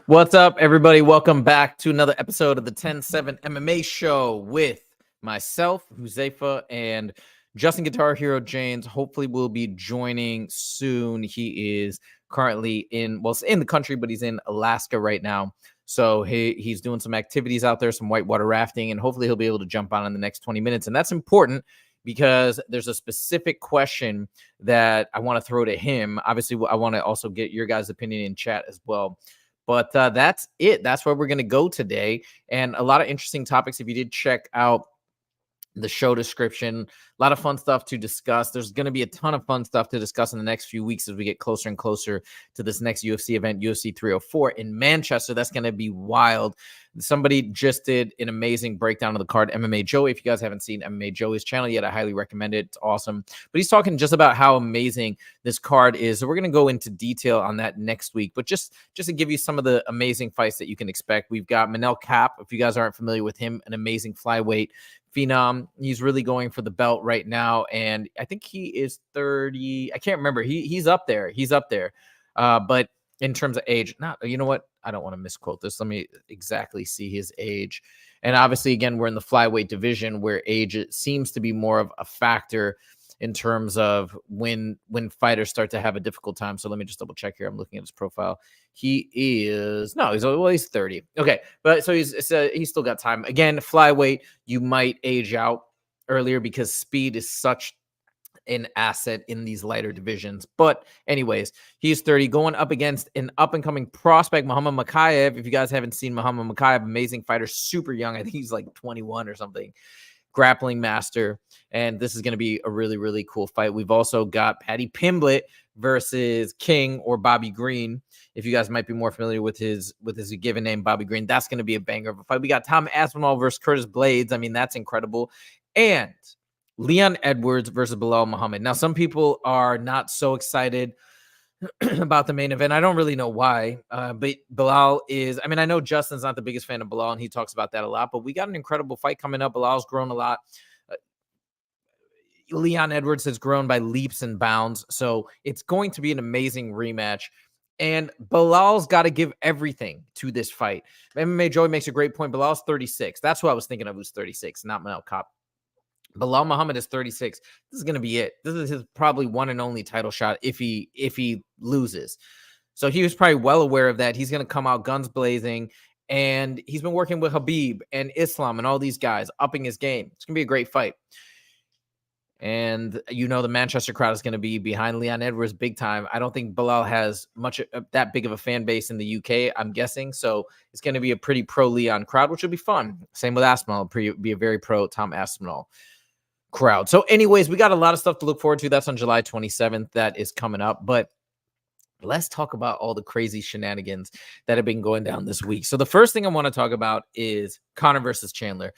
What's up, everybody? Welcome back to another episode of the 10-7 MMA Show with myself, Huzaifa, and Justin Guitar Hero James. Hopefully, will be joining soon. He is currently in the country, but he's in Alaska right now. So he's doing some activities out there, some whitewater rafting, and hopefully he'll be able to jump on in the next 20 minutes. And that's important because there's a specific question that I want to throw to him. Obviously, I want to also get your guys' opinion in chat as well. But that's it. That's where we're going to go today. And a lot of interesting topics. If you did check out the show description, a lot of fun stuff to discuss. There's going to be a ton of fun stuff to discuss in the next few weeks as we get closer and closer to this next UFC event, UFC 304 in Manchester. That's going to be wild. Somebody just did an amazing breakdown of the card, MMA Joey. If you guys haven't seen MMA Joey's channel yet, I highly recommend it. It's awesome. But he's talking just about how amazing this card is. So we're going to go into detail on that next week. But just to give you some of the amazing fights that you can expect, we've got Manel Kape. If you guys aren't familiar with him, an amazing flyweight phenom. He's really going for the belt right now, and I think he is 30. I can't remember. He's up there. But in terms of age, you know what? I don't want to misquote this. Let me exactly see his age. And obviously, again, we're in the flyweight division where age seems to be more of a factor in terms of when fighters start to have a difficult time. So let me just double check here. I'm looking at his profile. He's 30. Okay, but so he's still got time. Again, flyweight, you might age out earlier because speed is such an asset in these lighter divisions. But anyways, he's 30, going up against an up-and-coming prospect, Muhammad Mokaev. If you guys haven't seen Muhammad Mokaev, amazing fighter, super young. I think he's like 21 or something. Grappling master, and this is going to be a really, really cool fight. We've also got Paddy Pimblett versus King or Bobby Green. If you guys might be more familiar with his given name, Bobby Green, that's going to be a banger of a fight. We got Tom Aspinall versus Curtis Blades. I mean, that's incredible. And Leon Edwards versus Bilal Muhammad. Now, some people are not so excited about the main event. I don't really know why, but Bilal is, I mean, I know Justin's not the biggest fan of Bilal, and he talks about that a lot, but we got an incredible fight coming up. Bilal's grown a lot. Leon Edwards has grown by leaps and bounds, so it's going to be an amazing rematch. And Bilal's got to give everything to this fight. MMA Joey makes a great point. Bilal's 36. That's what I was thinking of, who's 36, not Manel Kape. Bilal Muhammad is 36. This is going to be it. This is his probably one and only title shot if he loses. So he was probably well aware of that. He's going to come out guns blazing, and he's been working with Habib and Islam and all these guys, upping his game. It's going to be a great fight. And you know the Manchester crowd is going to be behind Leon Edwards big time. I don't think Bilal has much that big of a fan base in the UK, I'm guessing. So it's going to be a pretty pro-Leon crowd, which will be fun. Same with Aspinall. Be a very pro-Tom Aspinall crowd. So anyways, we got a lot of stuff to look forward to. That's on July 27th. That is coming up. But let's talk about all the crazy shenanigans that have been going down this week. So the first thing I want to talk about is Conor versus Chandler.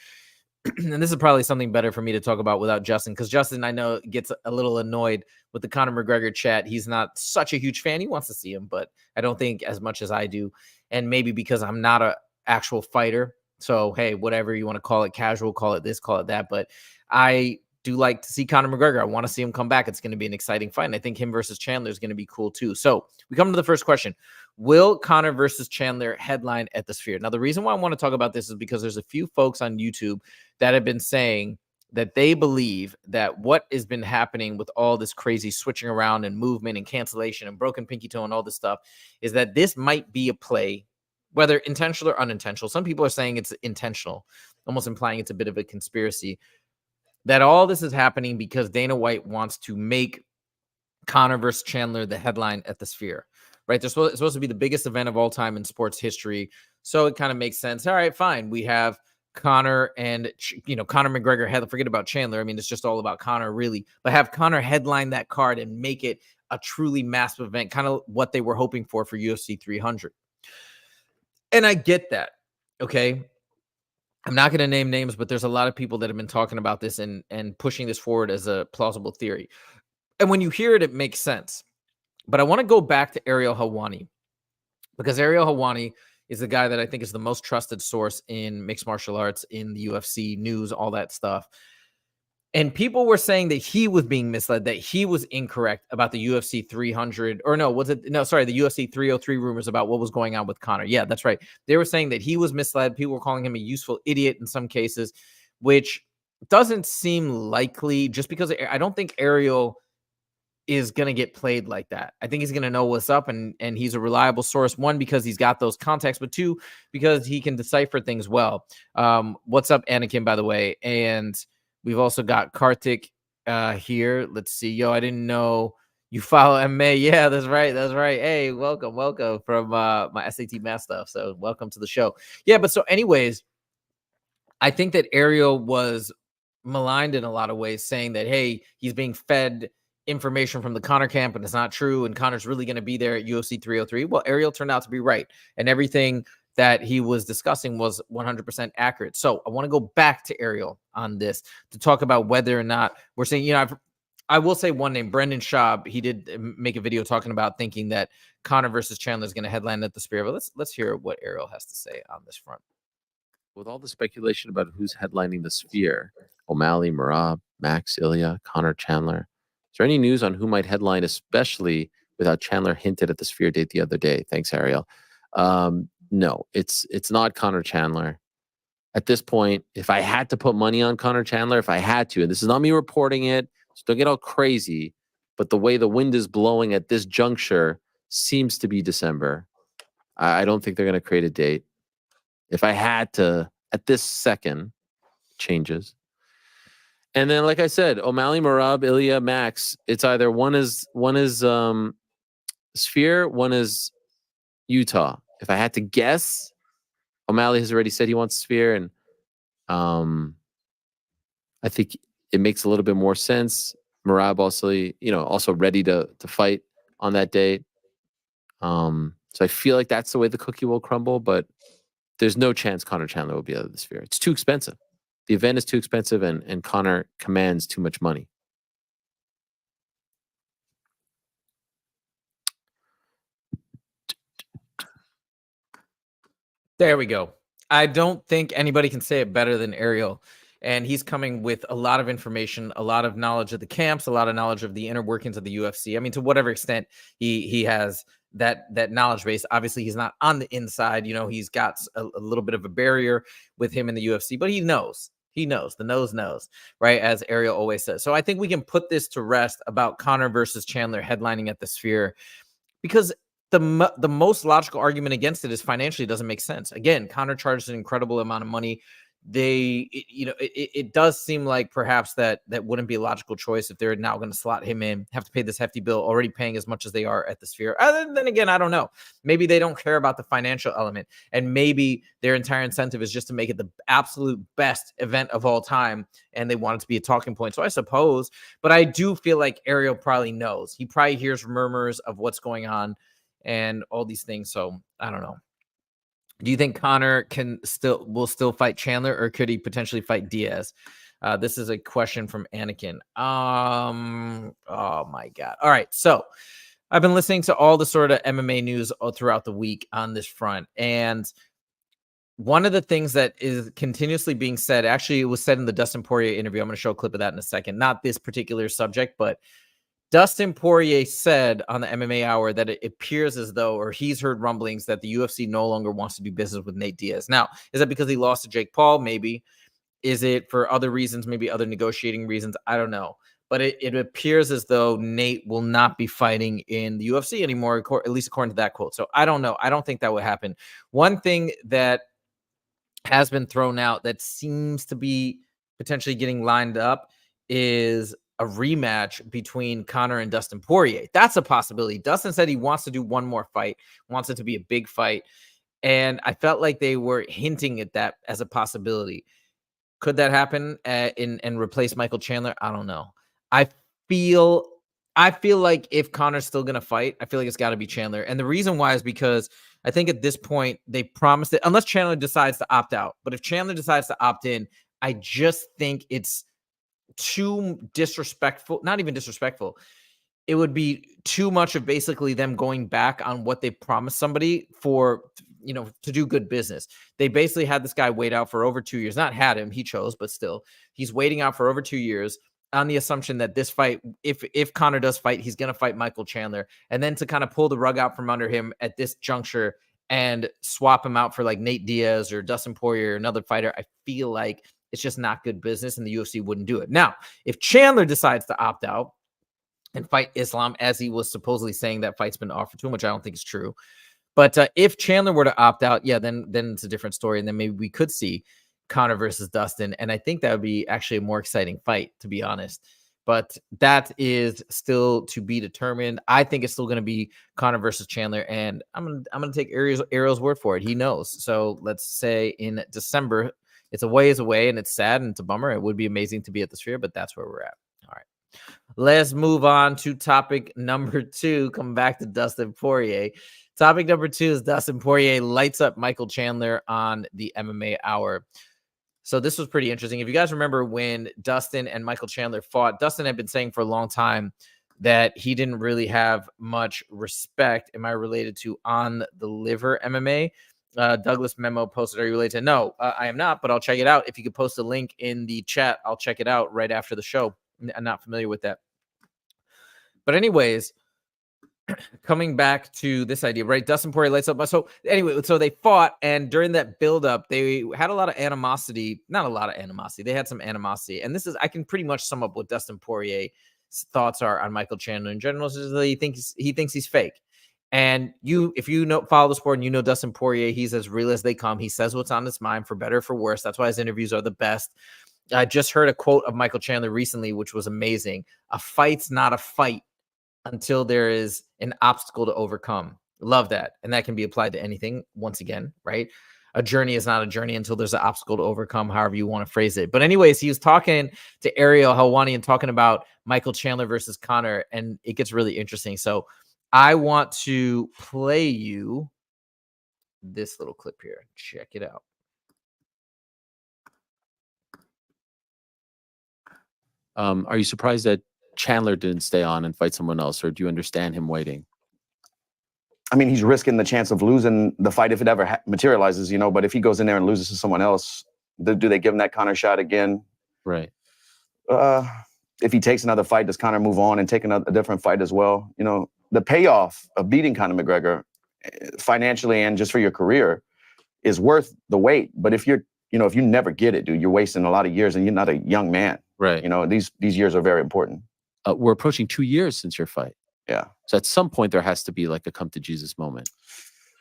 And this is probably something better for me to talk about without Justin, because Justin, I know, gets a little annoyed with the Conor McGregor chat. He's not such a huge fan. He wants to see him, but I don't think as much as I do. And maybe because I'm not an actual fighter. So, hey, whatever you want to call it, casual, call it this, call it that. But I do like to see Conor McGregor. I want to see him come back. It's going to be an exciting fight. And I think him versus Chandler is going to be cool too. So we come to the first question. Will Conor versus Chandler headline at the Sphere? Now, the reason why I want to talk about this is because there's a few folks on YouTube that have been saying that they believe that what has been happening with all this crazy switching around and movement and cancellation and broken pinky toe and all this stuff is that this might be a play, whether intentional or unintentional. Some people are saying it's intentional, almost implying it's a bit of a conspiracy, that all this is happening because Dana White wants to make Conor versus Chandler the headline at the Sphere, right? It's supposed to be the biggest event of all time in sports history. So it kind of makes sense. All right, fine. We have Conor and, Conor McGregor. Forget about Chandler. I mean, it's just all about Conor, really. But have Conor headline that card and make it a truly massive event, kind of what they were hoping for UFC 300. And I get that, okay? I'm not going to name names, but there's a lot of people that have been talking about this and pushing this forward as a plausible theory. And when you hear it, it makes sense. But I want to go back to Ariel Helwani, because Ariel Helwani is the guy that I think is the most trusted source in mixed martial arts, in the UFC news, all that stuff. And people were saying that he was being misled, that he was incorrect about the UFC 300, or no, was it? No, sorry, the UFC 303 rumors about what was going on with Conor. Yeah, that's right. They were saying that he was misled. People were calling him a useful idiot in some cases, which doesn't seem likely just because I don't think Ariel is going to get played like that. I think he's going to know what's up, and he's a reliable source. One, because he's got those contacts, but two, because he can decipher things well. What's up, Anakin, by the way? And we've also got Kartik here. Let's see. Yo, I didn't know you follow MMA. Yeah, that's right. That's right. Hey, welcome from my SAT math stuff. So welcome to the show. Yeah, but so anyways, I think that Ariel was maligned in a lot of ways, saying that, hey, he's being fed information from the Conor camp and it's not true, and Conor's really going to be there at UFC 303. Well, Ariel turned out to be right, and everything that he was discussing was 100% accurate. So I want to go back to Ariel on this to talk about whether or not we're saying, I will say one name, Brendan Schaub. He did make a video talking about thinking that Conor versus Chandler is going to headline at the Sphere. But let's hear what Ariel has to say on this front. With all the speculation about who's headlining the Sphere, O'Malley, Merab, Max, Ilya, Conor, Chandler, is there any news on who might headline, especially without Chandler hinted at the Sphere date the other day? Thanks, Ariel. No, it's not Conor Chandler. At this point, if I had to put money on Conor Chandler, if I had to, and this is not me reporting it, so don't get all crazy, but the way the wind is blowing at this juncture seems to be December. I don't think they're going to create a date. If I had to, at this second, changes. And then, like I said, O'Malley, Merab, Ilya, Max, it's either one is Sphere, one is Utah. If I had to guess, O'Malley has already said he wants Sphere, and I think it makes a little bit more sense. Merab also ready to fight on that date. So I feel like that's the way the cookie will crumble, but there's no chance Conor Chandler will be out of the Sphere. It's too expensive. The event is too expensive, and Conor commands too much money. There we go. I don't think anybody can say it better than Ariel. And he's coming with a lot of information, a lot of knowledge of the camps, a lot of knowledge of the inner workings of the UFC. I mean, to whatever extent he has that knowledge base. Obviously, he's not on the inside. He's got a little bit of a barrier with him in the UFC, but he knows. He knows. The nose knows, right? As Ariel always says. So I think we can put this to rest about Conor versus Chandler headlining at the Sphere, because the most logical argument against it is financially it doesn't make sense. Again, Conor charges an incredible amount of money. It does seem like perhaps that wouldn't be a logical choice if they're now going to slot him in, have to pay this hefty bill, already paying as much as they are at the Sphere. Then again, I don't know. Maybe they don't care about the financial element, and maybe their entire incentive is just to make it the absolute best event of all time, and they want it to be a talking point. So I suppose, but I do feel like Ariel probably knows. He probably hears murmurs of what's going on and all these things. So I don't know. Do you think Conor will still fight Chandler, or could he potentially fight Diaz? This is a question from Anakin. Oh my God. All right. So I've been listening to all the sort of MMA news throughout the week on this front. And one of the things that is continuously being said, actually it was said in the Dustin Poirier interview. I'm going to show a clip of that in a second. Not this particular subject, but Dustin Poirier said on the MMA Hour that it appears as though, or he's heard rumblings that the UFC no longer wants to do business with Nate Diaz. Now, is that because he lost to Jake Paul? Maybe. Is it for other reasons, maybe other negotiating reasons? I don't know. But it appears as though Nate will not be fighting in the UFC anymore, at least according to that quote. So I don't know. I don't think that would happen. One thing that has been thrown out that seems to be potentially getting lined up is a rematch between Conor and Dustin Poirier. That's a possibility. Dustin said he wants to do one more fight, wants it to be a big fight. And I felt like they were hinting at that as a possibility. Could that happen and replace Michael Chandler? I don't know. I feel like if Conor's still going to fight, I feel like it's got to be Chandler. And the reason why is because I think at this point they promised it, unless Chandler decides to opt out. But if Chandler decides to opt in, I just think it's too disrespectful, not even disrespectful. It would be too much of basically them going back on what they promised somebody for to do good business. They basically had this guy wait out for over 2 years. Not had him, he chose, but still, he's waiting out for over 2 years on the assumption that this fight, if Conor does fight, he's going to fight Michael Chandler. And then to kind of pull the rug out from under him at this juncture and swap him out for like Nate Diaz or Dustin Poirier or another fighter, I feel like it's just not good business, and the UFC wouldn't do it. Now, if Chandler decides to opt out and fight Islam, as he was supposedly saying that fight's been offered to him, which I don't think is true. But if Chandler were to opt out, then it's a different story. And then maybe we could see Conor versus Dustin. And I think that would be actually a more exciting fight, to be honest. But that is still to be determined. I think it's still going to be Conor versus Chandler. And I'm gonna take Ariel's word for it. He knows. So let's say in December, it's a ways away, and it's sad and it's a bummer. It would be amazing to be at the Sphere, but that's where we're at. All right. Let's move on to topic number 2. Come back to Dustin Poirier. Topic number 2 is Dustin Poirier lights up Michael Chandler on the MMA Hour. So this was pretty interesting. If you guys remember when Dustin and Michael Chandler fought, Dustin had been saying for a long time that he didn't really have much respect. Am I related to On the Liver MMA? Douglas Memo posted, are you related to? No, I am not, but I'll check it out. If you could post a link in the chat, I'll check it out right after the show. I'm not familiar with that. But anyways, coming back to this idea, right? Dustin Poirier lights up. So anyway, so they fought, and during that buildup, they had a lot of animosity. Not a lot of animosity. They had some animosity. And this is, I can pretty much sum up what Dustin Poirier's thoughts are on Michael Chandler in general. So he thinks he's fake. And if you follow the sport and you know Dustin Poirier, he's as real as they come. He says what's on his mind, for better or for worse. That's why his interviews are the best. I just heard a quote of Michael Chandler recently, which was amazing. A fight's not a fight until there is an obstacle to overcome. Love that. And that can be applied to anything, once again, right? A journey is not a journey until there's an obstacle to overcome, however you want to phrase it. But anyways, he was talking to Ariel Helwani and talking about Michael Chandler versus Conor, and it gets really interesting. So I want to play you this little clip here. Check it out. Are you surprised that Chandler didn't stay on and fight someone else, or do you understand him waiting? I mean, he's risking the chance of losing the fight if it ever materializes, but if he goes in there and loses to someone else, do they give him that Conor shot again? Right. If he takes another fight, does Conor move on and take a different fight as well? The payoff of beating Conor McGregor financially and just for your career is worth the wait. But if you never get it, dude, you're wasting a lot of years, and you're not a young man. Right. These years are very important. We're approaching 2 years since your fight. Yeah. So at some point there has to be like a come to Jesus moment.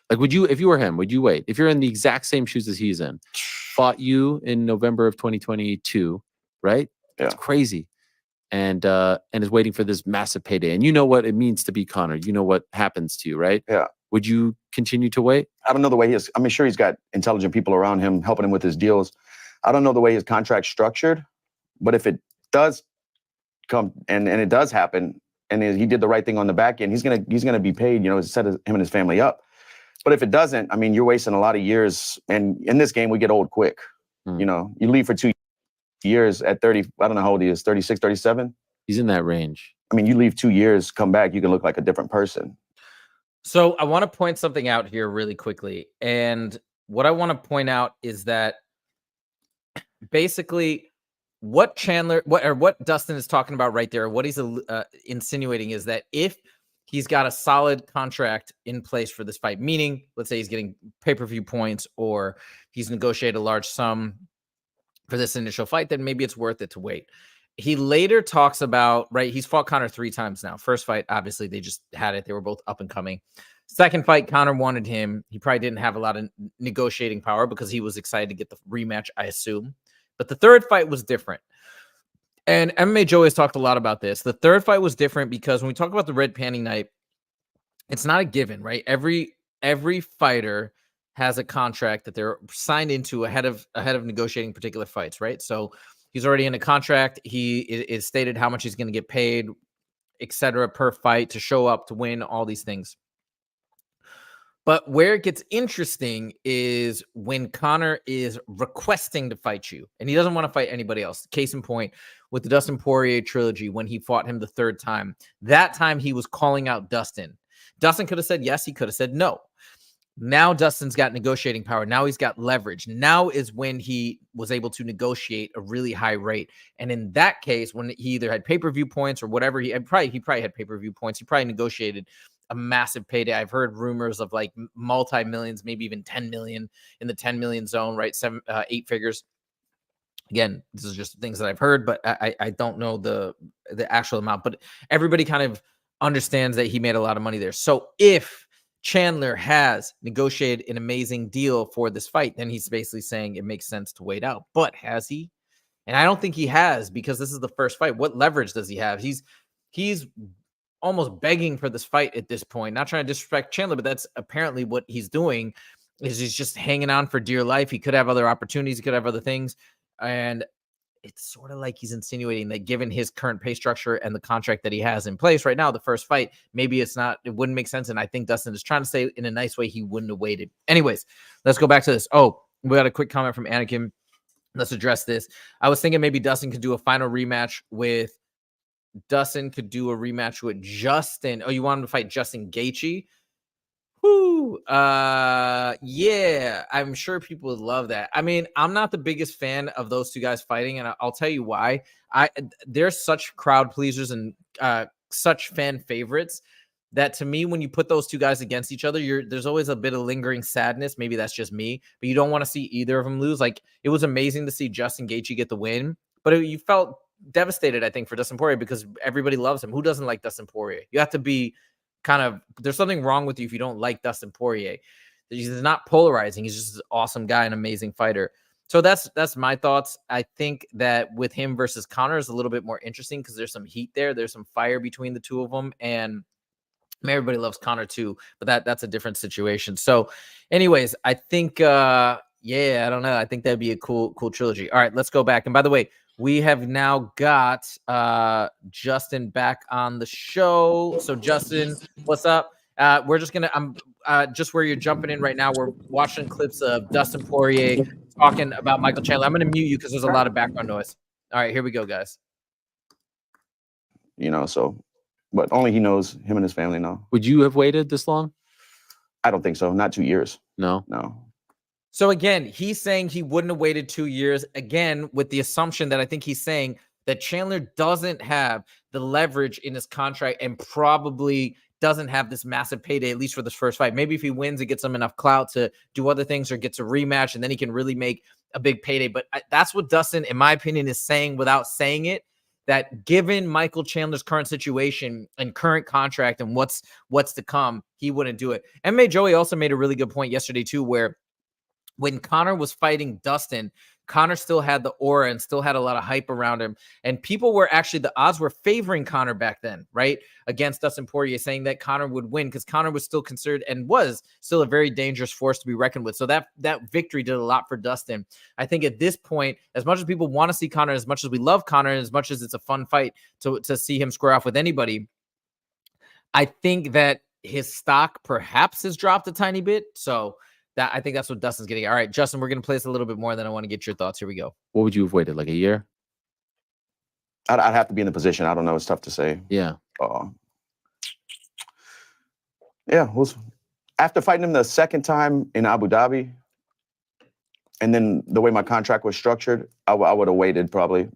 Like, if you were him, would you wait? If you're in the exact same shoes as he's in, fought you in November of 2022, right? That's crazy. And is waiting for this massive payday. And you know what it means to be Conor. You know what happens to you, right? Yeah. Would you continue to wait? I don't know the way he is. I mean, sure, he's got intelligent people around him helping him with his deals. I don't know the way his contract's structured, but if it does come and it does happen, and he did the right thing on the back end, he's gonna be paid, set him and his family up. But if it doesn't, I mean, you're wasting a lot of years. And in this game, we get old quick. You leave for 2 years at 30, I don't know how old he is, 36, 37? He's in that range. I mean, you leave 2 years, come back, you can look like a different person. So I want to point something out here really quickly. And what I want to point out is that basically what Dustin is talking about right there, what he's insinuating is that if he's got a solid contract in place for this fight, meaning let's say he's getting pay-per-view points or he's negotiated a large sum for this initial fight, then maybe it's worth it to wait. He later talks about, right, he's fought Conor 3 times now. First fight, obviously, they just had it. They were both up and coming. Second fight, Conor wanted him. He probably didn't have a lot of negotiating power because he was excited to get the rematch, I assume. But the third fight was different. And MMA Joe has talked a lot about this. The third fight was different because when we talk about the red panty night, it's not a given, right? Every fighter has a contract that they're signed into ahead of negotiating particular fights, right? So he's already in a contract. He is stated how much he's going to get paid, etc., per fight, to show up, to win, all these things. But where it gets interesting is when Conor is requesting to fight you, and he doesn't want to fight anybody else. Case in point, with the Dustin Poirier trilogy, when he fought him the third time, that time he was calling out Dustin. Dustin could have said yes, he could have said no. Now Dustin's got negotiating power. Now he's got leverage. Now is when he was able to negotiate a really high rate. And in that case, when he either had pay-per-view points or whatever, he probably had pay-per-view points. He probably negotiated a massive payday. I've heard rumors of like multi-millions, maybe even 10 million, in the 10 million zone, right? 8 figures. Again, this is just things that I've heard, but I don't know the actual amount. But everybody kind of understands that he made a lot of money there. So if Chandler has negotiated an amazing deal for this fight, then he's basically saying it makes sense to wait out. But has he? And I don't think he has, because this is the first fight. What leverage does he have? He's almost begging for this fight at this point. Not trying to disrespect Chandler, but that's apparently what he's doing. Is he's just hanging on for dear life. He could have other opportunities. He could have other things. And it's sort of like he's insinuating that given his current pay structure and the contract that he has in place right now, the first fight, maybe it wouldn't make sense. And I think Dustin is trying to say in a nice way he wouldn't have waited. Anyways, let's go back to this. Oh, we got a quick comment from Anakin. Let's address this. I was thinking maybe Dustin could do a final rematch with Justin. Oh, you want him to fight Justin Gaethje? Whoo, yeah, I'm sure people would love that. I mean, I'm not the biggest fan of those two guys fighting, and I'll tell you why. They're such crowd pleasers and such fan favorites that to me, when you put those two guys against each other, there's always a bit of lingering sadness. Maybe that's just me, but you don't want to see either of them lose. Like, it was amazing to see Justin Gaethje get the win, but you felt devastated, I think, for Dustin Poirier because everybody loves him. Who doesn't like Dustin Poirier? You have to be there's something wrong with you if you don't like Dustin Poirier. He's not polarizing. He's just an awesome guy, an amazing fighter. So that's my thoughts. I think that with him versus Conor is a little bit more interesting because there's some heat there. There's some fire between the two of them. And everybody loves Conor too, but that's a different situation. So anyways, I think, I don't know. I think that'd be a cool trilogy. All right, let's go back. And by the way, we have now got Justin back on the show. So Justin, what's up? We're just just where you're jumping in right now. We're watching clips of Dustin Poirier talking about Michael Chandler. I'm going to mute you because there's a lot of background noise. All right, here we go, guys. But only he knows, him and his family know. Would you have waited this long? I don't think so. Not 2 years. No. So again, he's saying he wouldn't have waited 2 years, again, with the assumption that I think he's saying that Chandler doesn't have the leverage in his contract and probably doesn't have this massive payday, at least for this first fight. Maybe if he wins, it gets him enough clout to do other things or gets a rematch, and then he can really make a big payday. But that's what Dustin, in my opinion, is saying without saying it, that given Michael Chandler's current situation and current contract and what's to come, he wouldn't do it. MMA Joey also made a really good point yesterday too, where when Conor was fighting Dustin, Conor still had the aura and still had a lot of hype around him. And people were actually, the odds were favoring Conor back then, right? Against Dustin Poirier, saying that Conor would win because Conor was still considered and was still a very dangerous force to be reckoned with. So that victory did a lot for Dustin. I think at this point, as much as people want to see Conor, as much as we love Conor, and as much as it's a fun fight to see him square off with anybody, I think that his stock perhaps has dropped a tiny bit. So I think that's what Dustin's getting. All right, Justin, we're going to play this a little bit more, and then I want to get your thoughts. Here we go. What would you have waited, like a year? I'd have to be in the position. I don't know. It's tough to say. Yeah. After fighting him the second time in Abu Dhabi, and then the way my contract was structured, I would have waited probably.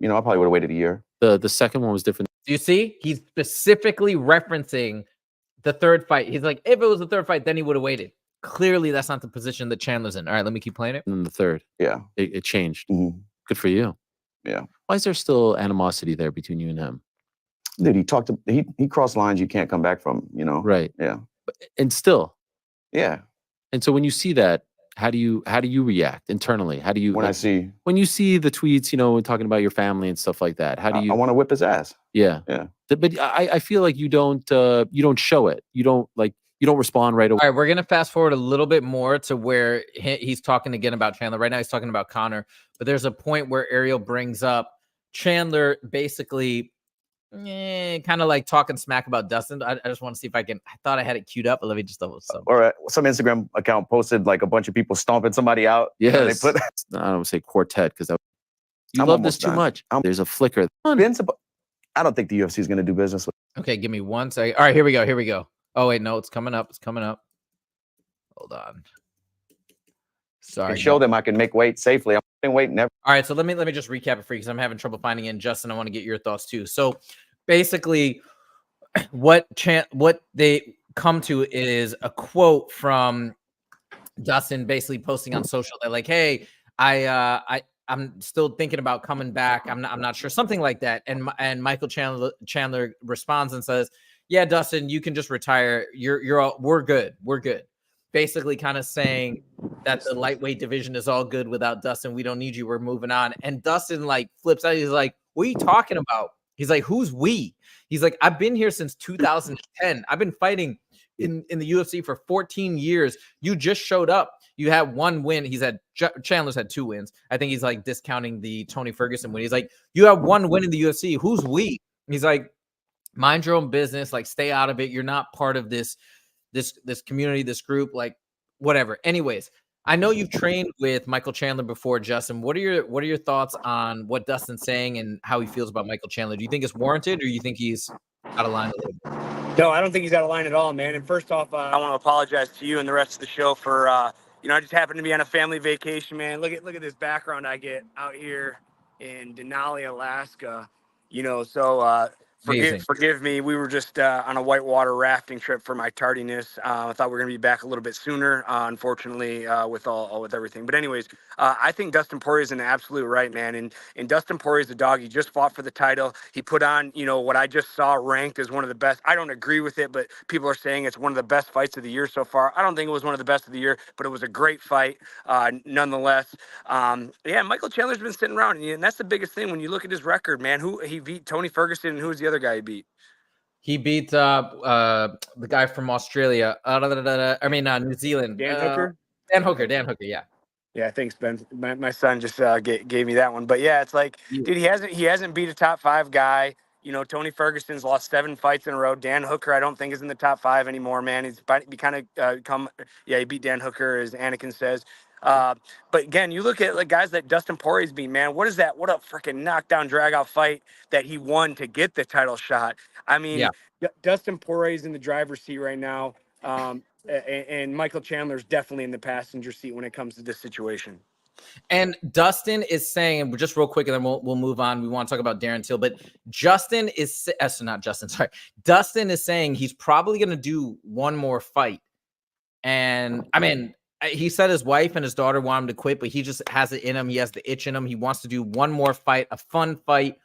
I probably would have waited a year. The second one was different. Do you see? He's specifically referencing the third fight. He's like, if it was the third fight, then he would have waited. Clearly, that's not the position that Chandler's in. All right, let me keep playing it. And then the third. Yeah. It changed. Mm-hmm. Good for you. Yeah. Why is there still animosity there between you and him? Dude, he crossed lines you can't come back from, Right. Yeah. And still. Yeah. And so when you see that, how do you react internally? How do you when you see the tweets, talking about your family and stuff like that? How do you? I want to whip his ass. Yeah. Yeah. But I feel like you don't show it. You don't respond right away. All right, we're going to fast forward a little bit more to where he's talking again about Chandler. Right now, he's talking about Conor. But there's a point where Ariel brings up Chandler basically kind of like talking smack about Dustin. I just want to see if I thought I had it queued up, but let me just double some. Or some Instagram account posted like a bunch of people stomping somebody out. Yes. I don't say quartet because you love this too much. There's a flicker. I don't think the UFC is going to do business with. Okay, give me 1 second. All right, here we go. Oh, wait, no, it's coming up. Hold on. I Sorry. can show them I can make weight safely. I'm putting weight never. All right, so let me just recap it for you because I'm having trouble finding it. And Justin, I want to get your thoughts too. So basically, what they come to is a quote from Dustin, basically posting on social that like, hey, I'm still thinking about coming back. I'm not sure, something like that. And Michael Chandler responds and says, yeah, Dustin, you can just retire. We're good. We're good. Basically kind of saying that the lightweight division is all good without Dustin. We don't need you. We're moving on. And Dustin like flips out. He's like, what are you talking about? He's like, who's we? He's like, I've been here since 2010. I've been fighting in the UFC for 14 years. You just showed up. You had one win. Chandler's had 2 wins. I think he's like discounting the Tony Ferguson win. He's like, you have 1 win in the UFC. Who's we? He's like, mind your own business. Like, stay out of it. You're not part of this community, this group, like whatever. Anyways, I know you've trained with Michael Chandler before, Justin. What are your thoughts on what Dustin's saying and how he feels about Michael Chandler? Do you think it's warranted, or you think he's out of line a little bit? No, I don't think he's out of line at all, man. And first off, I want to apologize to you and the rest of the show for, I just happened to be on a family vacation, man. Look at this background I get out here in Denali, Alaska. Forgive me. We were just on a whitewater rafting trip for my tardiness. I thought we were going to be back a little bit sooner, unfortunately, with everything. But anyways, I think Dustin Poirier is in the absolute right, man. And Dustin Poirier is a dog. He just fought for the title. He put on, what I just saw ranked as one of the best. I don't agree with it, but people are saying it's one of the best fights of the year so far. I don't think it was one of the best of the year, but it was a great fight nonetheless. Michael Chandler's been sitting around, and that's the biggest thing when you look at his record, man. Who he beat Tony Ferguson, and who's the other guy he beat? He beat the guy from Australia. New Zealand. Dan Hooker? Dan Hooker, yeah. Yeah, thanks, Ben. My son just gave me that one. But yeah, it's like, dude, he hasn't beat a top 5 guy. Tony Ferguson's lost 7 fights in a row. Dan Hooker, I don't think is in the top 5 anymore, man. He's kind of he beat Dan Hooker, as Anakin says. But again, you look at like guys that Dustin Poirier's beat, man. What is that? What a freaking knockdown, drag-out fight that he won to get the title shot. I mean, Dustin Poirier's in the driver's seat right now, and Michael Chandler's definitely in the passenger seat when it comes to this situation. And Dustin is saying, and just real quick, and then we'll move on. We want to talk about Darren Till, but Dustin is saying he's probably going to do one more fight. And I mean, he said his wife and his daughter want him to quit, but he just has it in him. He has the itch in him. He wants to do one more fight, a fun fight.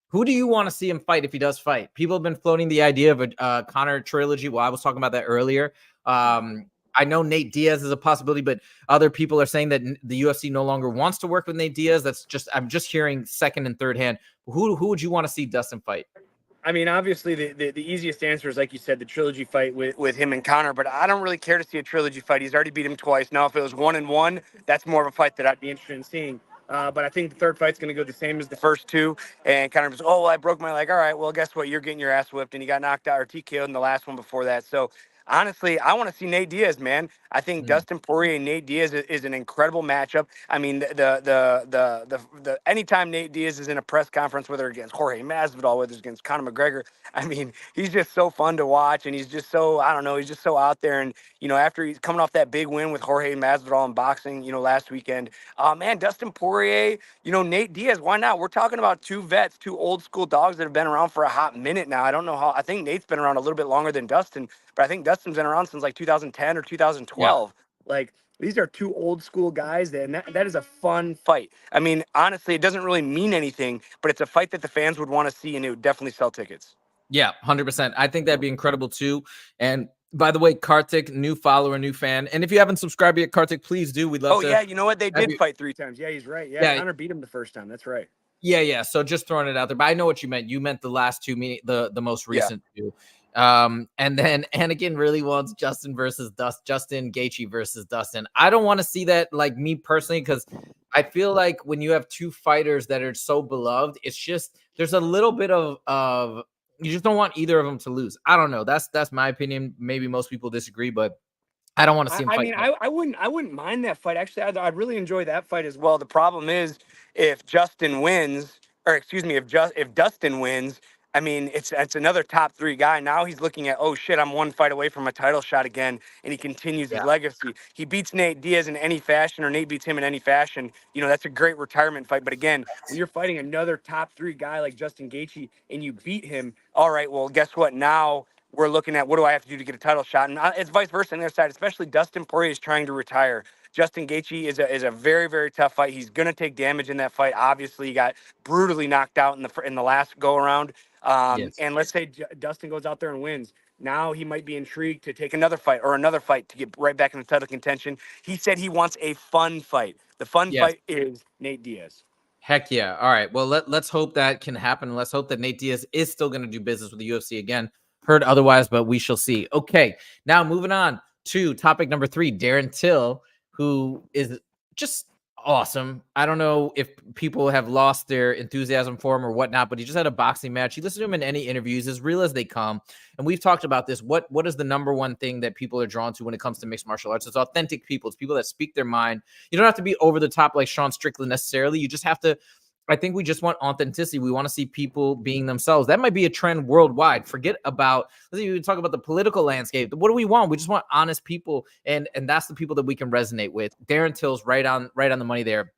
Who do you want to see him fight if he does fight? People have been floating the idea of a Conor trilogy. Well, I was talking about that earlier. I know Nate Diaz is a possibility, but other people are saying that the UFC no longer wants to work with Nate Diaz. I'm just hearing second and third hand. Who would you want to see Dustin fight? I mean, obviously, the easiest answer is, like you said, the trilogy fight with him and Conor, but I don't really care to see a trilogy fight. He's already beat him twice. Now, if it was 1-1, that's more of a fight that I'd be interested in seeing. But I think the third fight's going to go the same as the first 2. And Conor was, I broke my leg. All right, well, guess what? You're getting your ass whipped, and he got knocked out or TKO'd in the last one before that. So, honestly, I want to see Nate Diaz, man. I think Dustin Poirier and Nate Diaz is an incredible matchup. I mean, the anytime Nate Diaz is in a press conference, whether against Jorge Masvidal, whether it's against Conor McGregor, I mean, he's just so fun to watch, and he's just so, I don't know, he's just so out there. And after he's coming off that big win with Jorge Masvidal in boxing, last weekend, man, Dustin Poirier, Nate Diaz, why not? We're talking about 2 vets, 2 old school dogs that have been around for a hot minute now. I don't know how. I think Nate's been around a little bit longer than Dustin, but I think Dustin's been around since like 2010 or 2012. Like, these are 2 old school guys, and that is a fun fight. I mean, honestly, it doesn't really mean anything, but it's a fight that the fans would want to see, and it would definitely sell tickets. Yeah, 100%. I think that'd be incredible too. And by the way, Kartik, new follower, new fan. And if you haven't subscribed yet, Kartik, please do. We'd love to. Oh, yeah, you know what? They did fight 3 times. Yeah, he's right. Yeah, Conor beat him the first time. That's right. Yeah. So just throwing it out there. But I know what you meant. You meant the last 2, the most recent 2. And then Anakin really wants Justin Gaethje versus Dustin. I don't want to see that, like, me personally, because I feel like when you have 2 fighters that are so beloved, it's just there's a little bit of you just don't want either of them to lose. I don't know. That's my opinion. Maybe most people disagree, but I don't want to see him fight. I mean, I wouldn't mind that fight. Actually, I'd really enjoy that fight as well. The problem is if Dustin wins, I mean, it's another top 3 guy. Now he's looking at, oh shit, I'm 1 fight away from a title shot again, and he continues his legacy. He beats Nate Diaz in any fashion, or Nate beats him in any fashion. You know, that's a great retirement fight. But again, when you're fighting another top 3 guy like Justin Gaethje and you beat him, all right, well, guess what? Now we're looking at, what do I have to do to get a title shot? And it's vice versa on the other side, especially Dustin Poirier is trying to retire. Justin Gaethje is a very, very tough fight. He's going to take damage in that fight. Obviously, he got brutally knocked out in the last go around. Yes. And let's say Dustin goes out there and wins. Now he might be intrigued to take another fight to get right back in the title contention. He said he wants a fun fight. The fun fight is Nate Diaz. Heck yeah. All right. Well, let's hope that can happen. Let's hope that Nate Diaz is still going to do business with the UFC again. Heard otherwise, but we shall see. Okay. Now moving on to topic number 3, Darren Till, who is just awesome. I don't know if people have lost their enthusiasm for him or whatnot, but he just had a boxing match. You listen to him in any interviews, as real as they come. And we've talked about this. What is the number one thing that people are drawn to when it comes to mixed martial arts? It's authentic people. It's people that speak their mind. You don't have to be over the top like Sean Strickland necessarily. You just have to, I think we just want authenticity. We want to see people being themselves. That might be a trend worldwide. Forget about, let's even talk about the political landscape. What do we want? We just want honest people, and that's the people that we can resonate with. Darren Till's right on the money there.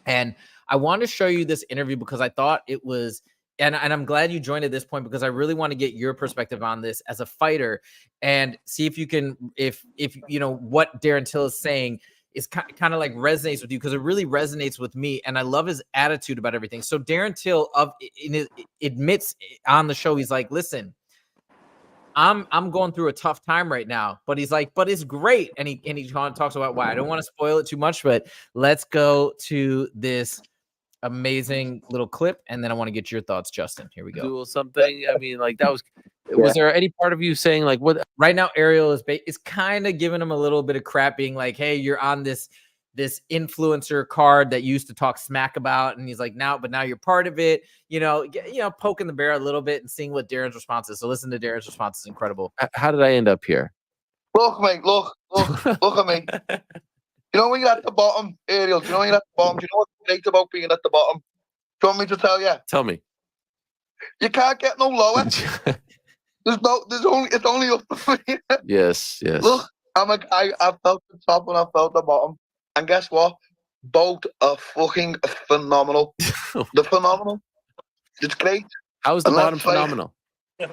And I want to show you this interview because I thought it was, and I'm glad you joined at this point, because I really want to get your perspective on this as a fighter and see if you can, if you know what Darren Till is saying is kind of like resonates with you, because it really resonates with me, and I love his attitude about everything. So Darren Till admits on the show, he's like, listen, I'm going through a tough time right now, but he's like, but it's great. And he talks about why. I don't want to spoil it too much, but let's go to this amazing little clip, and then I want to get your thoughts, Justin. Here we go. Do something. I mean, like that was. Was there any part of you saying like what? Right now, Ariel is kind of giving him a little bit of crap, being like, "Hey, you're on this influencer card that you used to talk smack about," and he's like, "Now you're part of it." Poking the bear a little bit and seeing what Darren's response is. So listen to Darren's response. It's incredible. How did I end up here? Look, mate, look at me. You know when you're at the bottom, Ariel? Do you know when you're at the bottom? Do you know what's great about being at the bottom? Do you want me to tell you? Tell me. You can't get no lower. It's only up for me. Yes. Look, I felt the top and I felt the bottom. And guess what? Both are fucking phenomenal. They're phenomenal. It's great. How is the bottom phenomenal? You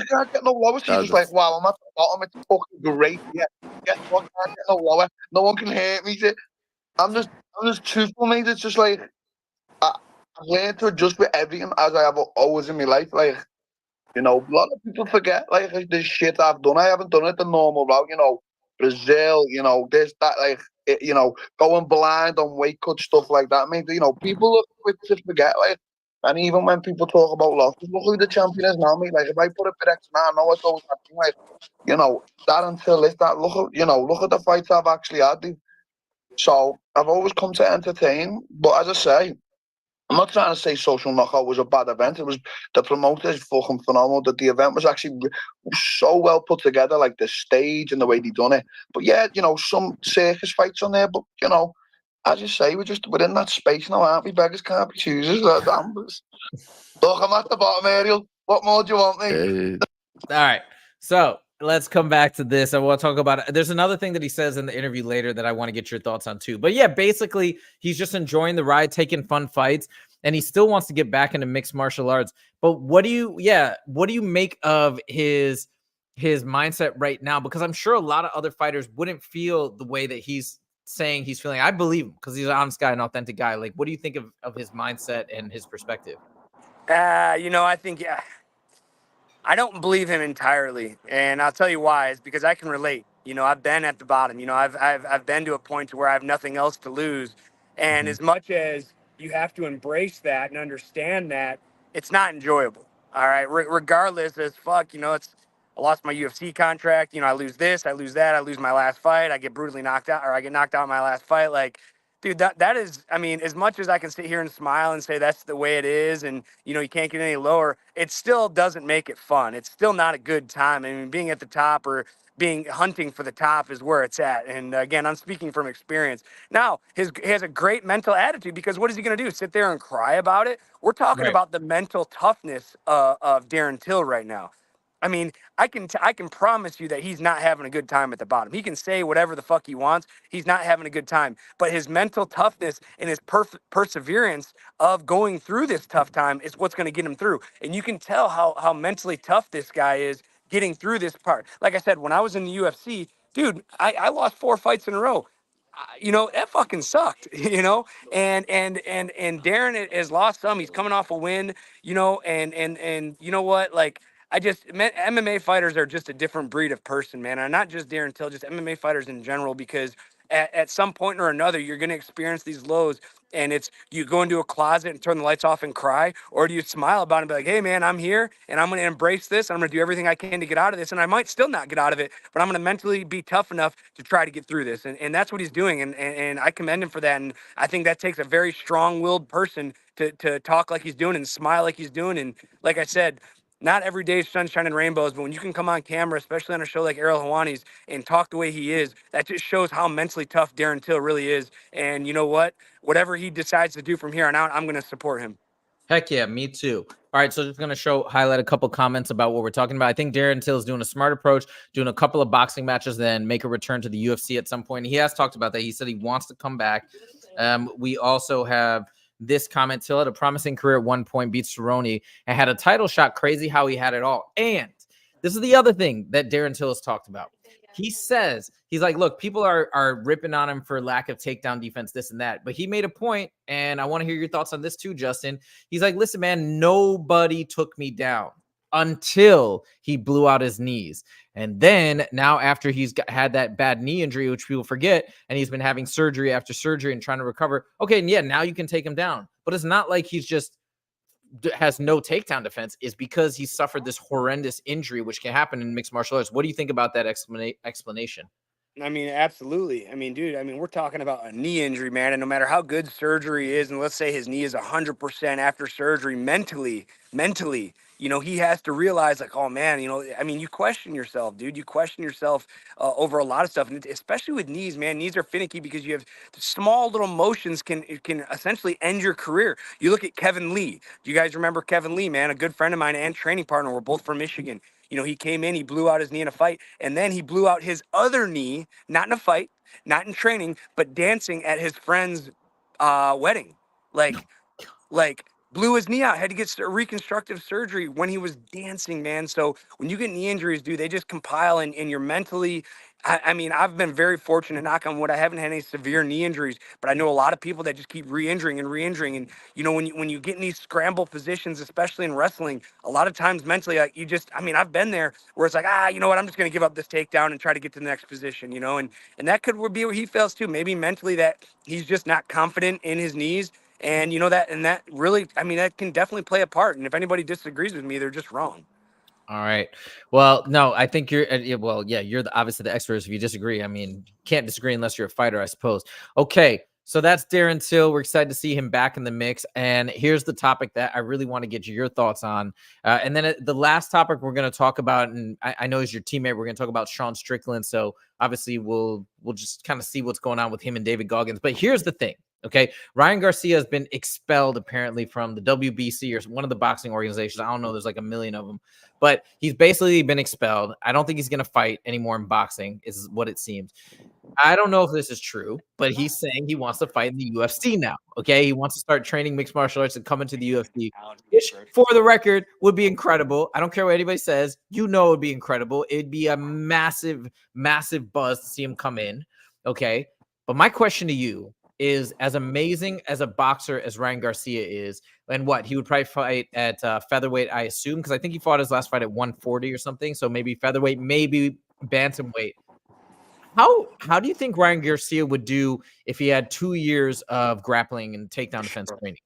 can't get no lower. She's just like, wow, I'm at the bottom. It's fucking great. Yeah. Guess what? Can't get no lower. No one can hurt me. I'm just truthful, mate. It's just like I've learned to adjust with everything, as I have always in my life. Like, a lot of people forget like this shit I've done. I haven't done it the normal route. Brazil. This, that, like, going blind on weight cut, stuff like that. I mean, people are quick to forget. Like, and even when people talk about losses, look who the champion is now, mate. Like, if I put a bit extra, I know it's always happening. Like, that until this, that. Look at the fights I've actually had. So I've always come to entertain. But as I say, I'm not trying to say Social Knockout was a bad event. It was, the promoter is fucking phenomenal. That the event was actually so well put together, like the stage and the way they done it. But yeah, some circus fights on there. But as you say, we're in that space now, aren't we? Beggars can't be choosers. Look, I'm at the bottom, Ariel. What more do you want me? All right. So let's come back to this. I want to talk about it. There's another thing that he says in the interview later that I want to get your thoughts on too. But yeah, basically he's just enjoying the ride, taking fun fights, and he still wants to get back into mixed martial arts. But what do you make of his mindset right now? Because I'm sure a lot of other fighters wouldn't feel the way that he's saying he's feeling. I believe him because he's an honest guy, an authentic guy. Like, what do you think of his mindset and his perspective? I think, I don't believe him entirely, and I'll tell you why. It's because I can relate. I've been at the bottom. I've been to a point to where I have nothing else to lose, and as much as you have to embrace that and understand that, it's not enjoyable. All right, regardless, as fuck, I lost my UFC contract. I lose this, I lose that, I lose my last fight, I get brutally knocked out, or I get knocked out in my last fight. Like, Dude, that is, I mean, as much as I can sit here and smile and say that's the way it is, and you can't get any lower, it still doesn't make it fun. It's still not a good time. I mean, being at the top or being hunting for the top is where it's at. And again, I'm speaking from experience. Now, he has a great mental attitude, because what is he going to do? Sit there and cry about it? We're talking Right. about the mental toughness of Darren Till right now. I mean, I can promise you that he's not having a good time at the bottom. He can say whatever the fuck he wants. He's not having a good time. But his mental toughness and his perseverance of going through this tough time is what's going to get him through. And you can tell how mentally tough this guy is getting through this part. Like I said, when I was in the UFC, dude, I lost 4 fights in a row. That fucking sucked, and Darren has lost some. He's coming off a win, and you know what? Like, MMA fighters are just a different breed of person, man. And not just Darren Till, just MMA fighters in general, because at some point or another, you're going to experience these lows. And it's, you go into a closet and turn the lights off and cry, or do you smile about it and be like, hey, man, I'm here and I'm going to embrace this. And I'm going to do everything I can to get out of this. And I might still not get out of it, but I'm going to mentally be tough enough to try to get through this. And that's what he's doing. And I commend him for that. And I think that takes a very strong-willed person to talk like he's doing and smile like he's doing. And like I said, not every day is sunshine and rainbows, but when you can come on camera, especially on a show like Errol Hawani's, and talk the way he is, that just shows how mentally tough Darren Till really is. And you know what? Whatever he decides to do from here on out, I'm going to support him. Heck yeah, me too. All right, so just going to highlight a couple comments about what we're talking about. I think Darren Till is doing a smart approach, doing a couple of boxing matches, then make a return to the UFC at some point. He has talked about that. He said he wants to come back. We also have this comment: Till had a promising career at one point, beat Cerrone, and had a title shot. Crazy how he had it all. And this is the other thing that Darren Till has talked about. He says, he's like, look, people are ripping on him for lack of takedown defense, this and that. But he made a point, and I want to hear your thoughts on this too, Justin. He's like, listen, man, nobody took me down until he blew out his knees. And then now after he's had that bad knee injury, which people forget, and he's been having surgery after surgery and trying to recover. Okay, and yeah, now you can take him down. But it's not like he's just has no takedown defense. Is because he suffered this horrendous injury, which can happen in mixed martial arts. What do you think about that explanation? I mean, absolutely. I mean, dude, we're talking about a knee injury, man. And no matter how good surgery is, and let's say his knee is 100% after surgery, mentally, he has to realize, like, oh, man, you question yourself, dude. You question yourself over a lot of stuff. And especially with knees, man. Knees are finicky because you have small little motions can essentially end your career. You look at Kevin Lee. Do you guys remember Kevin Lee, man? A good friend of mine and training partner. We're both from Michigan. He came in, he blew out his knee in a fight, and then he blew out his other knee, not in a fight, not in training, but dancing at his friend's wedding. Like blew his knee out, had to get reconstructive surgery when he was dancing, man. So when you get knee injuries, dude, they just compile, and you're mentally, I've been very fortunate, knock on wood, I haven't had any severe knee injuries, but I know a lot of people that just keep re-injuring. And when you get in these scramble positions, especially in wrestling, a lot of times mentally, like, I've been there where it's like, you know what, I'm just going to give up this takedown and try to get to the next position, and that could be where he fails too. Maybe mentally that he's just not confident in his knees. And that really, that can definitely play a part. And if anybody disagrees with me, they're just wrong. All right. Well, no, I think you're, you're obviously the experts. If you disagree, can't disagree unless you're a fighter, I suppose. Okay. So that's Darren Till. We're excited to see him back in the mix. And here's the topic that I really want to get your thoughts on. And then the last topic we're going to talk about, and I know he's your teammate, we're going to talk about Sean Strickland. So obviously we'll just kind of see what's going on with him and David Goggins. But here's the thing. Okay, Ryan Garcia has been expelled apparently from the WBC or one of the boxing organizations. I don't know. There's like a million of them, but he's basically been expelled. I don't think he's going to fight anymore in boxing, is what it seems. I don't know if this is true, but he's saying he wants to fight in the UFC now. Okay, he wants to start training mixed martial arts and come into the UFC, which, for the record, would be incredible. I don't care what anybody says. It would be incredible. It'd be a massive, massive buzz to see him come in. Okay, but my question to you is, as amazing as a boxer as Ryan Garcia is, and what he would probably fight at featherweight, I assume, because I think he fought his last fight at 140 or something. So maybe featherweight, maybe bantamweight. How do you think Ryan Garcia would do if he had 2 years of grappling and takedown defense training?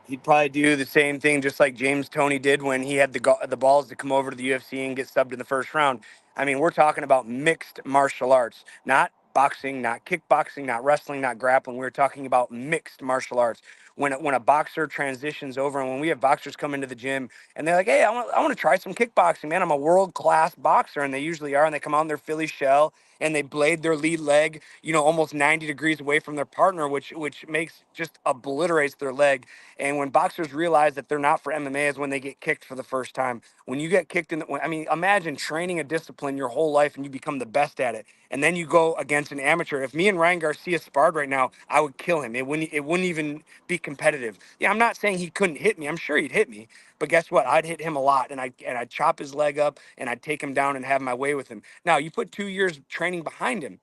He'd probably do the same thing just like James Toney did when he had the balls to come over to the UFC and get subbed in the first round. We're talking about mixed martial arts, not boxing, not kickboxing, not wrestling, not grappling. We're talking about mixed martial arts. When a boxer transitions over, and when we have boxers come into the gym and they're like, hey, I want to try some kickboxing, man. I'm a world-class boxer, and they usually are, and they come out in their Philly shell and they blade their lead leg, almost 90 degrees away from their partner, which makes just obliterates their leg. And when boxers realize that they're not for MMA is when they get kicked for the first time. When you get kicked imagine training a discipline your whole life and you become the best at it. And then you go against an amateur. If me and Ryan Garcia sparred right now, I would kill him. It wouldn't even be competitive. Yeah, I'm not saying he couldn't hit me. I'm sure he'd hit me. But guess what? I'd hit him a lot, and I'd chop his leg up, and I'd take him down and have my way with him. Now, you put 2 years of training behind him.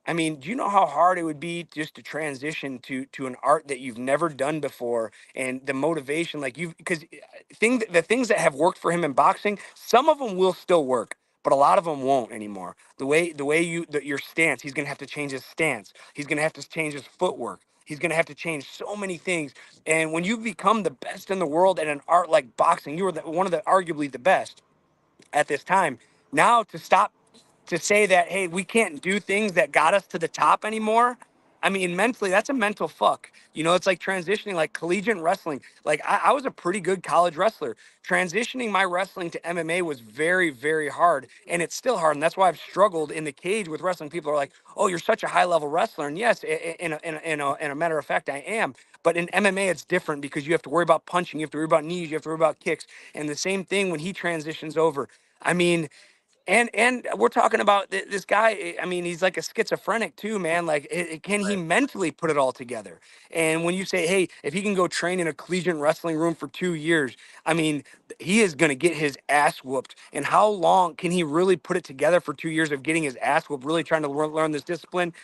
I mean, do you know how hard it would be just to transition to an art that you've never done before, and the motivation, like because the things that have worked for him in boxing, some of them will still work, but a lot of them won't anymore. Your stance, he's gonna have to change his stance. He's gonna have to change his footwork. He's gonna have to change so many things. And when you become the best in the world at an art like boxing, you were one of the arguably the best at this time. Now to say that, hey, we can't do things that got us to the top anymore. I mean, mentally, that's a mental fuck. It's like transitioning, like collegiate wrestling. Like I was a pretty good college wrestler. Transitioning my wrestling to MMA was very, very hard, and it's still hard. And that's why I've struggled in the cage with wrestling. People are like, "Oh, you're such a high level wrestler," and yes, in a matter of fact, I am. But in MMA, it's different because you have to worry about punching, you have to worry about knees, you have to worry about kicks, and the same thing when he transitions over. I mean, and we're talking about this guy. I mean, he's like a schizophrenic too, man. Like, can he mentally put it all together? And when you say, hey, if he can go train in a collegiate wrestling room for 2 years, I mean, he is going to get his ass whooped. And how long can he really put it together for 2 years of getting his ass whooped, really trying to learn this discipline?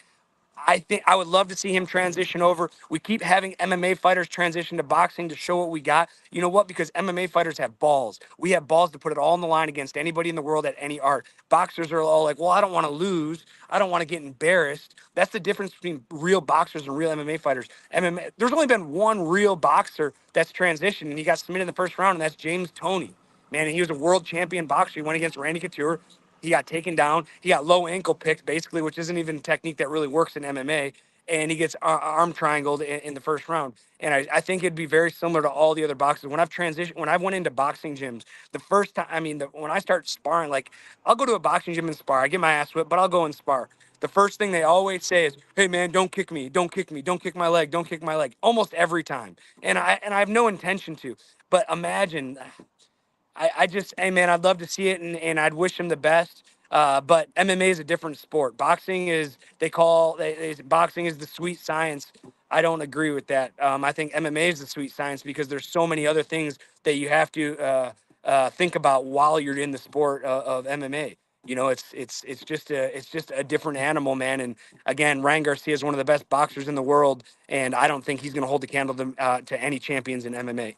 I think I would love to see him transition over. We keep having MMA fighters transition to boxing to show what we got. You know what? Because MMA fighters have balls. We have balls to put it all on the line against anybody in the world at any art. Boxers are all like, well, I don't want to lose. I don't want to get embarrassed. That's the difference between real boxers and real MMA fighters. There's only been one real boxer that's transitioned, and he got submitted in the first round, and that's James Toney. Man, and he was a world champion boxer. He went against Randy Couture. He got taken down. He got low ankle picked, basically, which isn't even a technique that really works in MMA. And he gets arm triangled in the first round. And I think it'd be very similar to all the other boxers. When I went into boxing gyms, the first time, when I start sparring, like I'll go to a boxing gym and spar. I get my ass whipped, but I'll go and spar. The first thing they always say is, "Hey man, don't kick me, don't kick me, don't kick my leg, don't kick my leg." Almost every time, and I have no intention to. But imagine I just, hey man, I'd love to see it, and I'd wish him the best. But MMA is a different sport. Boxing is boxing is the sweet science. I don't agree with that. I think MMA is the sweet science because there's so many other things that you have to think about while you're in the sport of MMA. It's just a different animal, man. And again, Ryan Garcia is one of the best boxers in the world, and I don't think he's going to hold the candle to any champions in MMA.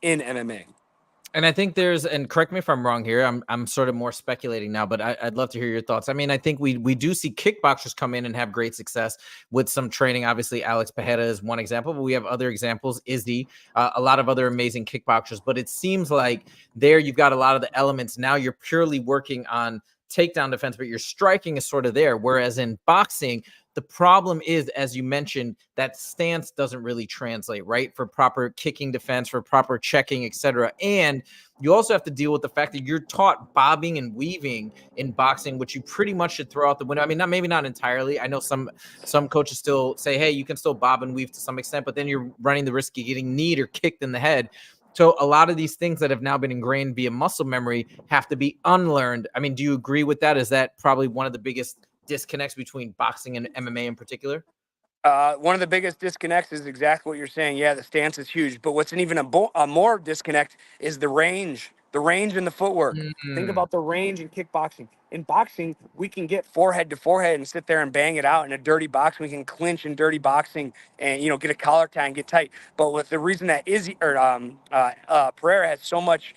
And I think and correct me if I'm wrong here, I'm sort of more speculating now, but I'd love to hear your thoughts. I mean, I think we do see kickboxers come in and have great success with some training. Obviously, Alex Pajeda is one example, but we have other examples, Izzy, a lot of other amazing kickboxers. But it seems like there you've got a lot of the elements. Now you're purely working on takedown defense, but your striking is sort of there. Whereas in boxing, the problem is, as you mentioned, that stance doesn't really translate, right? For proper kicking defense, for proper checking, etc. And you also have to deal with the fact that you're taught bobbing and weaving in boxing, which you pretty much should throw out the window. I mean, maybe not entirely. I know some coaches still say, hey, you can still bob and weave to some extent, but then you're running the risk of getting kneed or kicked in the head. So a lot of these things that have now been ingrained via muscle memory have to be unlearned. I mean, do you agree with that? Is that probably one of the biggest disconnects between boxing and MMA in particular? One of the biggest disconnects is exactly what you're saying. Yeah, the stance is huge, but what's an even a more disconnect is the range and the footwork. Think about the range in kickboxing. In boxing, we can get forehead to forehead and sit there and bang it out. In a dirty box, we can clinch in dirty boxing and get a collar tie and get tight. But with the reason that Pereira has so much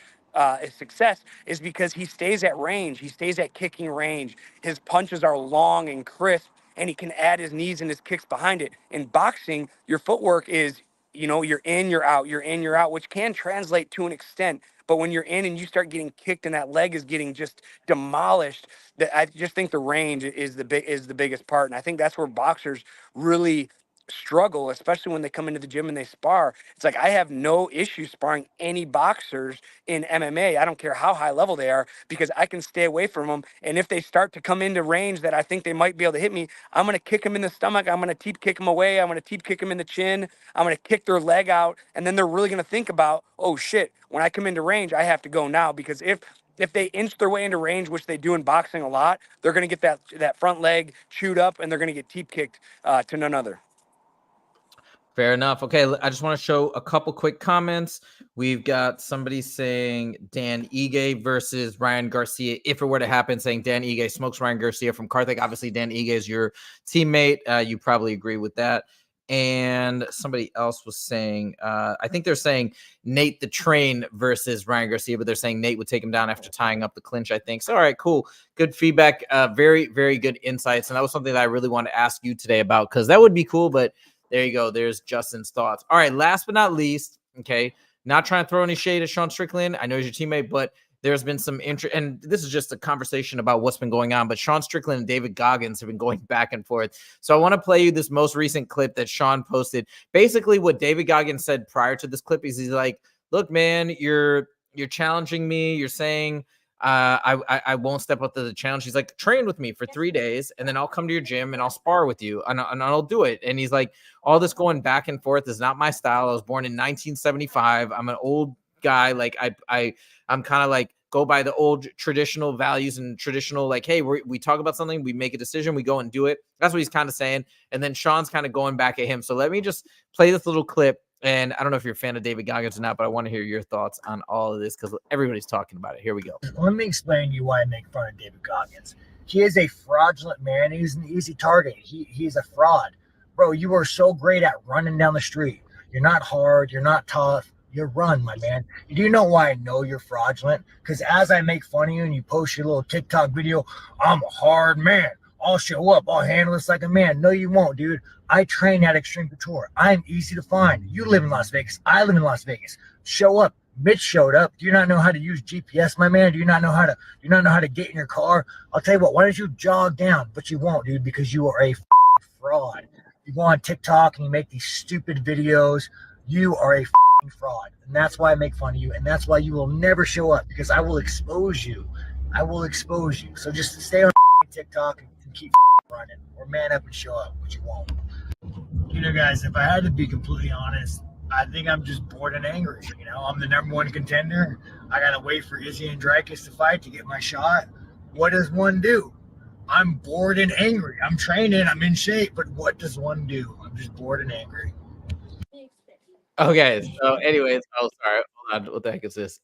success is because he stays at range. He stays at kicking range. His punches are long and crisp, and he can add his knees and his kicks behind it. In boxing, your footwork is, you're in, you're out, which can translate to an extent, But when you're in and you start getting kicked and that leg is getting just demolished, that I just think the range is the biggest part. And I think that's where boxers really struggle, especially when they come into the gym and they spar. It's like I have no issue sparring any boxers in MMA. I don't care how high level they are, because I can stay away from them. And if they start to come into range that I think they might be able to hit me, I'm going to kick them in the stomach. I'm going to teep kick them away. I'm going to teep kick them in the chin. I'm going to kick their leg out. And then they're really going to think about, oh shit, when I come into range, I have to go now. Because if they inch their way into range, which they do in boxing a lot, they're going to get that front leg chewed up and they're going to get teep kicked to none other. Fair enough. Okay, I just want to show a couple quick comments. We've got somebody saying Dan Ige versus Ryan Garcia. If it were to happen, saying Dan Ige smokes Ryan Garcia from Karthik. Obviously, Dan Ige is your teammate. You probably agree with that. And somebody else was saying, I think they're saying Nate the Train versus Ryan Garcia, but they're saying Nate would take him down after tying up the clinch, I think. So, all right, cool. Good feedback. Very, very good insights. And that was something that I really want to ask you today about, because that would be cool, but there you go. There's Justin's thoughts. All right. Last but not least, okay, not trying to throw any shade at Sean Strickland. I know he's your teammate, but there's been some interest, and this is just a conversation about what's been going on. But Sean Strickland and David Goggins have been going back and forth. So I want to play you this most recent clip that Sean posted. Basically, what David Goggins said prior to this clip is he's like, "Look, man, you're challenging me. You're saying I won't step up to the challenge." He's like, "Train with me for 3 days, and then I'll come to your gym and I'll spar with you, and I'll do it." And he's like, "All this going back and forth is not my style. I was born in 1975. I'm an old guy. Like I'm kind of like go by the old traditional values and traditional, like, hey, we talk about something, we make a decision, we go and do it." That's what he's kind of saying. And then Sean's kind of going back at him. So let me just play this little clip. And I don't know if you're a fan of David Goggins or not, but I want to hear your thoughts on all of this because everybody's talking about it. Here we go. Let me explain to you why I make fun of David Goggins. He is a fraudulent man. He's an easy target. He's a fraud. Bro, you are so great at running down the street. You're not hard. You're not tough. You run, my man. Do you know why I know you're fraudulent? Because as I make fun of you and you post your little TikTok video, I'm a hard man. I'll show up. I'll handle this like a man. No, you won't, dude. I train at Extreme Couture. I'm easy to find. You live in Las Vegas. I live in Las Vegas. Show up. Mitch showed up. Do you not know how to use GPS, my man? Do you not know how to get in your car? I'll tell you what. Why don't you jog down? But you won't, dude, because you are a fraud. You go on TikTok and you make these stupid videos. You are a fraud, and that's why I make fun of you, and that's why you will never show up, because I will expose you. I will expose you. So just stay on TikTok and keep running, or man up and show up, but you won't. You know, guys, if I had to be completely honest, I think I'm just bored and angry. You know, I'm the #1 contender. I gotta wait for Izzy and Dricus to fight to get my shot. What does one do? I'm bored and angry. I'm training, I'm in shape, but what does one do? I'm just bored and angry. Okay, so anyways, oh sorry, hold on, what the heck is this?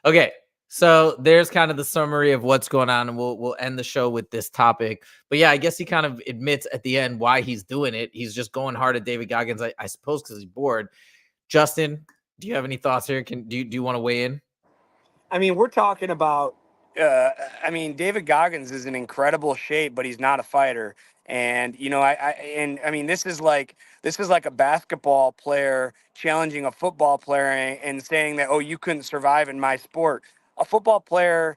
Okay, so there's kind of the summary of what's going on, and we'll end the show with this topic. But yeah, I guess he kind of admits at the end why he's doing it. He's just going hard at David Goggins, I suppose, because he's bored. Justin, do you have any thoughts here? Do you want to weigh in? I mean, we're talking about. David Goggins is in incredible shape, but he's not a fighter. And I mean, this is like a basketball player challenging a football player and saying that, oh, you couldn't survive in my sport. A football player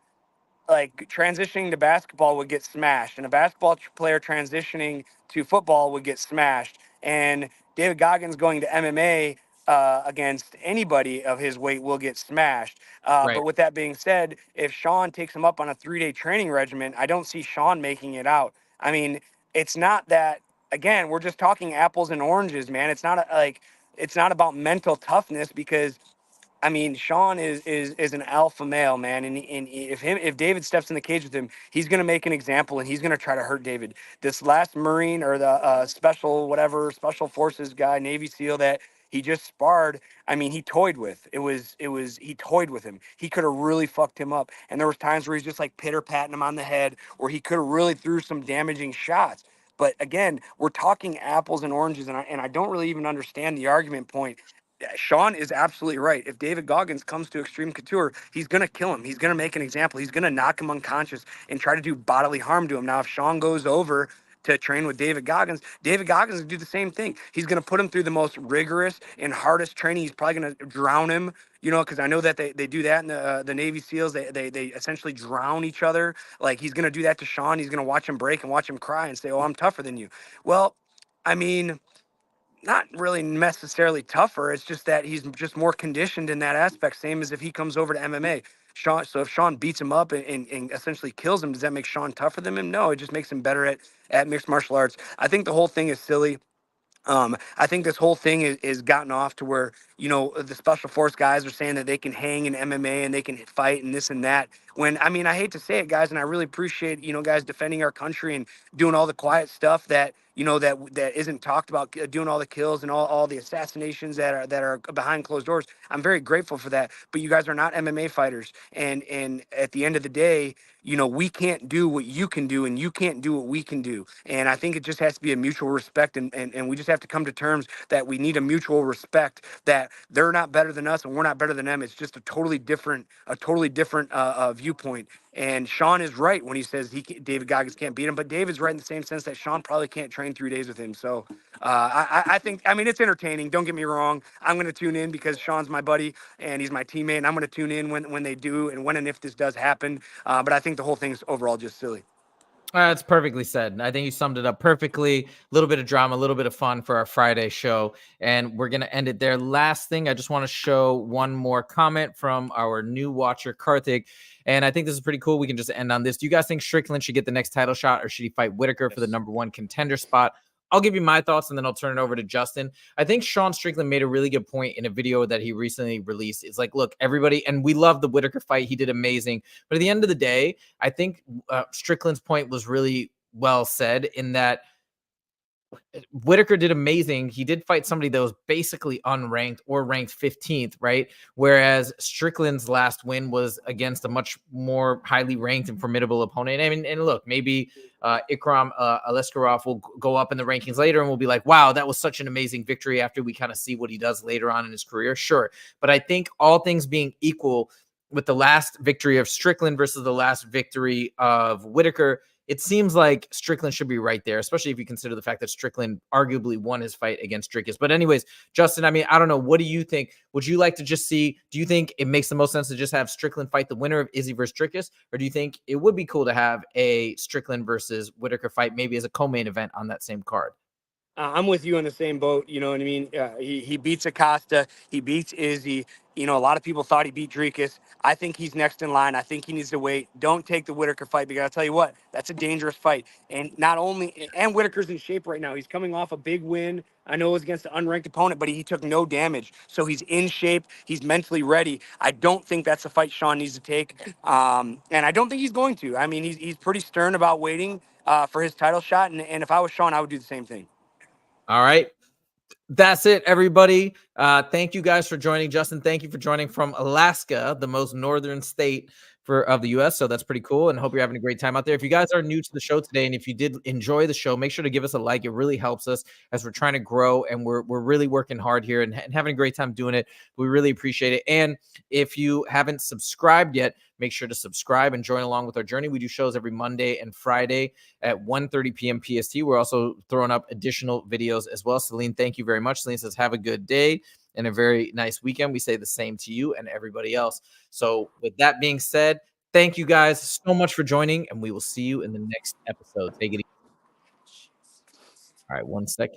like transitioning to basketball would get smashed, and a basketball player transitioning to football would get smashed. And David Goggins going to MMA against anybody of his weight will get smashed. Right. But with that being said, if Sean takes him up on a 3-day training regimen, I don't see Sean making it out. I mean, it's not that, again, we're just talking apples and oranges, man. It's not it's not about mental toughness, because I mean, Sean is an alpha male, man, and if David steps in the cage with him, he's gonna make an example, and he's gonna try to hurt David. This last Marine, or the special forces guy, Navy SEAL that he just sparred, I mean, he toyed with. He toyed with him. He could have really fucked him up, and there was times where he's just like pitter patting him on the head, where he could have really threw some damaging shots. But again, we're talking apples and oranges, and I don't really even understand the argument point. Sean is absolutely right. If David Goggins comes to Extreme Couture, he's going to kill him. He's going to make an example. He's going to knock him unconscious and try to do bodily harm to him. Now, if Sean goes over to train with David Goggins. David Goggins will do the same thing. He's going to put him through the most rigorous and hardest training. He's probably going to drown him, because I know that they do that in the Navy SEALs. They essentially drown each other. Like, he's going to do that to Sean. He's going to watch him break and watch him cry and say, "Oh, I'm tougher than you." Well, I mean, not really necessarily tougher. It's just that he's just more conditioned in that aspect. Same as if he comes over to MMA. So if Sean beats him up and essentially kills him, does that make Sean tougher than him? No, it just makes him better at mixed martial arts. I think the whole thing is silly. I think this whole thing is gotten off to where, the special force guys are saying that they can hang in MMA and they can fight and this and that. When, I mean, I hate to say it, guys, and I really appreciate, guys defending our country and doing all the quiet stuff that, that isn't talked about, doing all the kills and all the assassinations that are behind closed doors. I'm very grateful for that. But you guys are not MMA fighters. And at the end of the day, we can't do what you can do and you can't do what we can do. And I think it just has to be a mutual respect. And we just have to come to terms that we need a mutual respect, that they're not better than us and we're not better than them. It's just a totally different viewpoint. And Sean is right when he says David Goggins can't beat him, but David's right in the same sense that Sean probably can't train 3 days with him. So I think, it's entertaining. Don't get me wrong. I'm going to tune in because Sean's my buddy and he's my teammate. And I'm going to tune in when they do and when and if this does happen. But I think the whole thing's overall just silly. That's perfectly said. I think you summed it up perfectly. A little bit of drama, a little bit of fun for our Friday show. And we're going to end it there. Last thing, I just want to show one more comment from our new watcher, Karthik. And I think this is pretty cool. We can just end on this. Do you guys think Strickland should get the next title shot or should he fight Whitaker for the #1 contender spot? I'll give you my thoughts and then I'll turn it over to Justin. I think Sean Strickland made a really good point in a video that he recently released. It's like, look, everybody, and we love the Whitaker fight. He did amazing. But at the end of the day, I think Strickland's point was really well said in that Whitaker did amazing. He did fight somebody that was basically unranked or ranked 15th, right? Whereas Strickland's last win was against a much more highly ranked and formidable opponent. I mean, and look, maybe Ikram Aliskerov will go up in the rankings later and we'll be like, wow, that was such an amazing victory after we kind of see what he does later on in his career. Sure. But I think all things being equal, with the last victory of Strickland versus the last victory of Whitaker, it seems like Strickland should be right there, especially if you consider the fact that Strickland arguably won his fight against Dricus. But anyways, Justin, I mean, I don't know. What do you think? Would you like to just see, do you think it makes the most sense to just have Strickland fight the winner of Izzy versus Dricus? Or do you think it would be cool to have a Strickland versus Whitaker fight, maybe as a co-main event on that same card? I'm with you in the same boat. You know what I mean? He beats Acosta. He beats Izzy. A lot of people thought he beat Dricus. I think he's next in line. I think he needs to wait. Don't take the Whitaker fight because I'll tell you what, that's a dangerous fight. And Whitaker's in shape right now. He's coming off a big win. I know it was against an unranked opponent, but he took no damage. So he's in shape. He's mentally ready. I don't think that's a fight Sean needs to take. And I don't think he's going to. I mean, he's pretty stern about waiting for his title shot. And if I was Sean, I would do the same thing. All right. That's it, everybody. Thank you guys for joining. Justin, thank you for joining from Alaska, the most northern state of the U.S. So that's pretty cool, and hope you're having a great time out there. If you guys are new to the show today, and if you did enjoy the show, make sure to give us a like. It really helps us as we're trying to grow, and we're really working hard here and having a great time doing it. We really appreciate it. And if you haven't subscribed yet, make sure to subscribe and join along with our journey. We do shows every Monday and Friday at 1:30 p.m. PST. We're also throwing up additional videos as well. Celine, thank you very much. Celine says, have a good day and a very nice weekend. We say the same to you and everybody else. So with that being said, thank you guys so much for joining, and we will see you in the next episode. Take it easy. All right, 1 second.